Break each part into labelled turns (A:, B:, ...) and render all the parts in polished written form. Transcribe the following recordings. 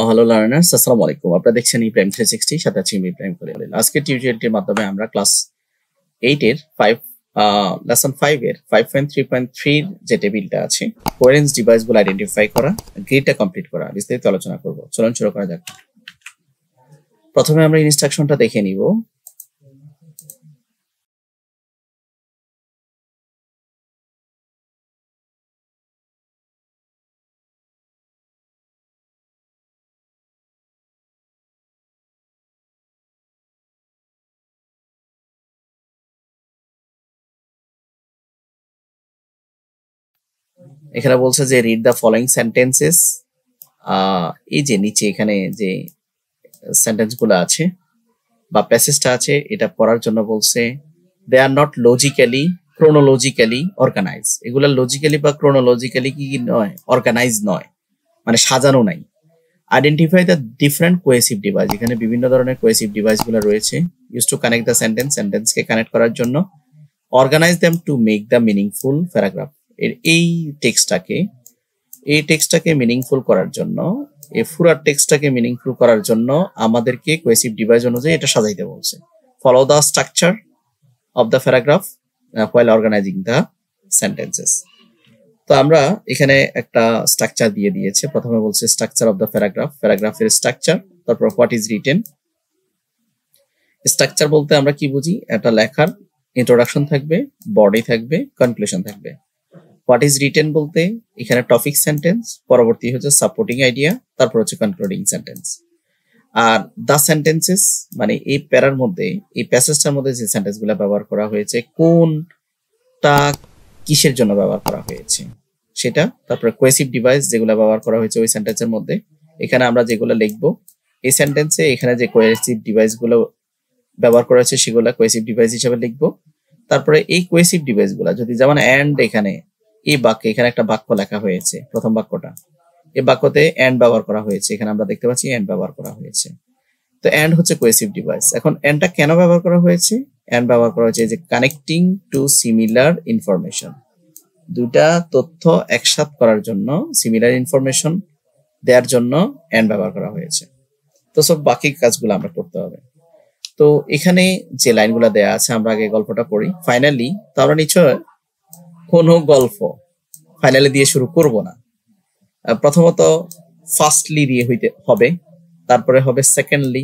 A: Hello learners, আসসালামু আলাইকুম। আপনারা দেখছেন ইব্রাহিম 360, সাথে আছি আমি ইব্রাহিম করে। আজকের টিউটোরিয়ালটির মাধ্যমে আমরা ক্লাস 8 এর 5 লেসন 5 এর 5.3.3 এর যে টেবিলটা আছে, কোয়ারেন্স ডিভাইসগুলো আইডেন্টিফাই করা, গ্রিডটা কমপ্লিট করা, বিস্তারিত আলোচনা করব। চলুন শুরু করা যাক। প্রথমে আমরা ইনস্ট্রাকশনটা দেখে নিব। এখানে বলছে যে রিড দ্য ফলোইং সেন্টেন্সেস। এই যে নিচে এখানে যে সেন্টেন্সগুলো আছে বা প্যাসেজটা আছে, এটা পড়ার জন্য বলছে they are not logically chronologically organise. এগুলা লজিক্যালি বা ক্রোনোলজিক্যালি কি নয়, অর্গানাইজ নয়, মানে সাজানো নাই। Identify the different cohesive device. এখানে বিভিন্ন ধরনের কোয়েসিভ ডিভাইস গুলো রয়েছে। ইউজ টু কানেক্ট দ্য সেন্টেন্সকে কানেক্ট করার জন্য। Organise them to make the meaningful paragraph. এই টেক্সটটাকে মিনিংফুল করার জন্য, এই পুরো টেক্সটটাকে মিনিংফুল করার জন্য আমাদেরকে কোয়েসিভ ডিভাইস অনুযায়ী এটা সাজাইতে বলছে। Follow the structure of the paragraph while organizing the sentences. তো আমরা এখানে একটা স্ট্রাকচার দিয়ে দিয়েছে। প্রথমে বলছে স্ট্রাকচার অফ দ্য প্যারাগ্রাফ, প্যারাগ্রাফের স্ট্রাকচার, তারপর হোয়াট ইজ রিটেন। স্ট্রাকচার বলতে আমরা কি বুঝি? একটা লেখার ইন্ট্রোডাকশন থাকবে, বডি থাকবে, কনক্লুশন থাকবে। হোয়াট ইজ রিটেন বলতে এখানে টপিক সেন্টেন্স, পরবর্তী হচ্ছে সাপোর্টিং আইডিয়া, তারপর হচ্ছে concluding sentence. Are the sentences মানে এই প্যারার মধ্যে, এই প্যাসেজটার মধ্যে যে সেন্টেন্সগুলো ব্যবহার করা হয়েছে, কোনটা কিসের জন্য ব্যবহার করা হয়েছে সেটা। তারপরে কোয়েসিভ ডিভাইস যেগুলো ব্যবহার করা হয়েছে ওই সেন্টেন্সের মধ্যে। এখানে আমরা যেগুলো লিখবো এই সেন্টেন্সে, এখানে যে কোয়েসিভ ডিভাইসগুলো ব্যবহার করা হয়েছে সেগুলো কোয়েসিভ ডিভাইস হিসেবে লিখবো। তারপরে এই কোয়েসিভ ডিভাইসগুলো যদি, যেমন অ্যান্ড, এখানে এই বাক্যে এখানে একটা বাক্য লেখা হয়েছে, প্রথম বাক্যটা, এই বাক্যতে এন্ড ব্যবহার করা হয়েছে। এখানে আমরা দেখতে পাচ্ছি এন্ড ব্যবহার করা হয়েছে। তো এন্ড হচ্ছে কোয়েসিভ ডিভাইস। এখন এন্ডটা কেন ব্যবহার করা হয়েছে? এন্ড ব্যবহার করা হয়েছে যে কানেক্টিং টু সিমিলার ইনফরমেশন, দুটা তথ্য একসাথে করার জন্য, সিমিলার ইনফরমেশন দেওয়ার জন্য এন্ড ব্যবহার করা হয়েছে। তো সব বাকি কাজগুলো আমরা করতে হবে। তো এখানে যে লাইনগুলো দেয়া আছে, আমরা আগে গল্পটা পড়ি। ফাইনালি, তো আমরা নিশ্চয় কোনো গল্প ফাইনালি দিয়ে শুরু করব না। প্রথমত ফার্স্টলি দিয়ে হইতে হবে, তারপরে হবে সেকেন্ডলি,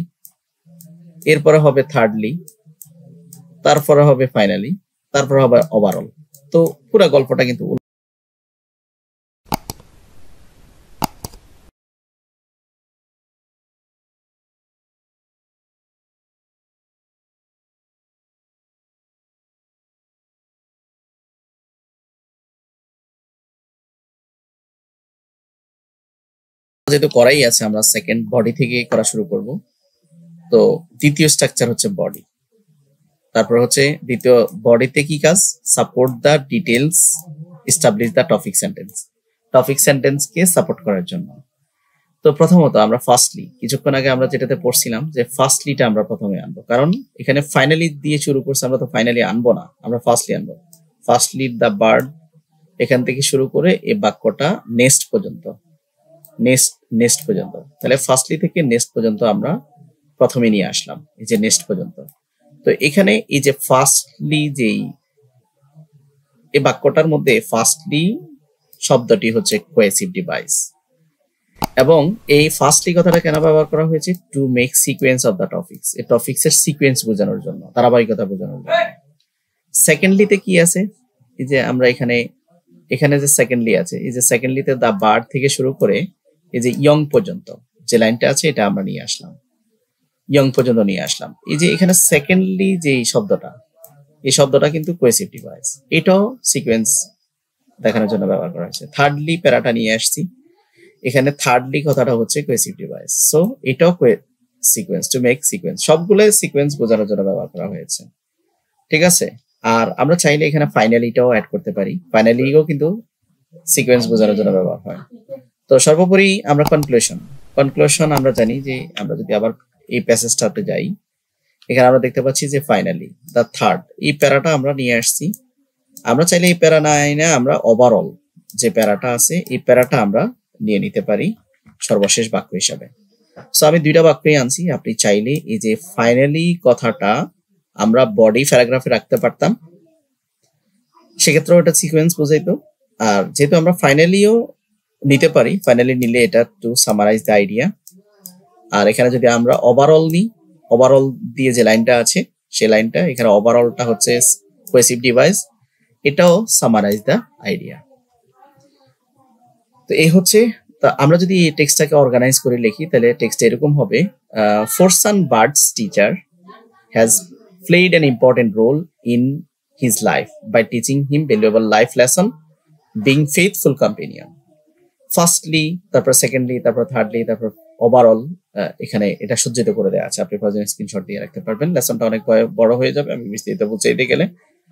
A: এরপরে হবে থার্ডলি, তারপরে হবে ফাইনালি, তারপরে হবে ওভারঅল। তো পুরো গল্পটা কিন্তু যেহেতু করাই আছে, আমরা সেকেন্ড বডি থেকে করা শুরু করব। তো দ্বিতীয় স্ট্রাকচার হচ্ছে বডি। তারপর হচ্ছে দ্বিতীয় বডিতে কি কাজ? Support the details, establish the topic sentence, topic সেন্টেন্সকে সাপোর্ট করার জন্য। তো প্রথমত আমরা ফার্স্টলি, কিছুক্ষণ আগে আমরা যেটাতে পড়ছিলাম যে ফার্স্টলিটা আমরা প্রথমে আনবো, কারণ এখানে ফাইনালি দিয়ে শুরু করছে, আমরা তো ফাইনালি আনবো না, আমরা ফার্স্টলি আনবো। ফার্স্টলি দ্য বার্ড, এখান থেকে শুরু করে এই বাক্যটা নেক্সট পর্যন্ত, নেক্সট পর্যন্ত। তাহলে ফার্স্টলি থেকে নেক্সট পর্যন্ত আমরা প্রথমে নিয়ে আসলাম, এই যে নেক্সট পর্যন্ত। তো এখানে এই যে ফার্স্টলি, যেই এই বাক্যটার মধ্যে ফার্স্টলি শব্দটি হচ্ছে কোয়েসিভ ডিভাইস। এবং এই ফার্স্টলি কথাটা কেন ব্যবহার করা হয়েছে? To make sequence of the topics, এই টপিকসের সিকোয়েন্স বোঝানোর জন্য, ধারাবাহিকতা বোঝানোর জন্য। সেকেন্ডলিতে কি আছে? এই যে আমরা এখানে যে সেকেন্ডলি আছে, এই যে সেকেন্ডলিতে দা বার্ড থেকে শুরু করে এই যে ইয়ং পর্যন্ত যে লাইনটা আছে, এটা আমরা নিয়ে আসলাম, ইয়ং পর্যন্ত নিয়ে আসলাম। এই যে এখানে সেকেন্ডলি যে শব্দটা, এই শব্দটা কিন্তু কোয়েসিভ ডিভাইস, এটাও সিকোয়েন্স দেখানোর জন্য ব্যবহার করা হয়েছে। থার্ডলি প্যারাটা নিয়ে আসছি, এখানে থার্ডলি কথাটা হচ্ছে কোয়েসিভ ডিভাইস, সো এটাও সিকোয়েন্স, টু মেক সিকোয়েন্স, সবগুলো সিকোয়েন্স বোঝানোর জন্য ব্যবহার করা হয়েছে। ঠিক আছে। আর আমরা চাইলে এখানে ফাইনালিটাও অ্যাড করতে পারি, ফাইনালিও কিন্তু সিকোয়েন্স বোঝানোর জন্য ব্যবহার হয়। তো সর্বোপরি আমরা কনক্লুশন আমরা জানি যে, আমরা যদি আবার এই প্যাসেজটাতে যাই, এখানে আমরা দেখতে পাচ্ছি যে ফাইনালি দ্য থার্ড, এই প্যারাটা আমরা নিয়ে আসছি। আমরা চাইলে এই প্যারা না, আমরা ওভারঅল যে প্যারাটা আছে এই প্যারাটা আমরা নিয়ে নিতে পারি। সর্বশেষ বাক্য হিসাবে। সো আমি দুইটা বাক্যই আনছি, আপনি চাইলে এই যে ফাইনালি কথাটা আমরা বডি প্যারাগ্রাফে রাখতে পারতাম, সেক্ষেত্রেও এটা সিকোয়েন্স বোঝাইতো। আর যেহেতু আমরা ফাইনালিও নিতে পারি, ফাইনালি নিলে এটা টু সামারাইজ দ্য আইডিয়া। আর এখানে যদি আমরা ওভারঅল নিই, ওভারঅল দিয়ে যে লাইনটা আছে সেই লাইনটা, এখানে ওভারঅলটা হচ্ছে কোহেসিভ ডিভাইস, এটাও সামারাইজ দ্য আইডিয়া। তো এই হচ্ছে, আমরা যদি এই টেক্সটটাকে অর্গানাইজ করে লিখি তাহলে টেক্সট এরকম হবে, ফোরসান birds teacher has played an important role in his life by teaching him valuable life lesson, being faithful companion. Firstly, তারপর সেকেন্ডলি, তারপর থার্ডলি, তারপর ওভারঅল, এখানে এটা সজ্জিত করে দেওয়া আছে। আপনি প্রয়োজনে স্ক্রিনশট দিয়ে রাখতে পারবেন। লেসনটা অনেক বড় হয়ে যাবে আমি বিস্তারিত বুঝাইতে গেলে।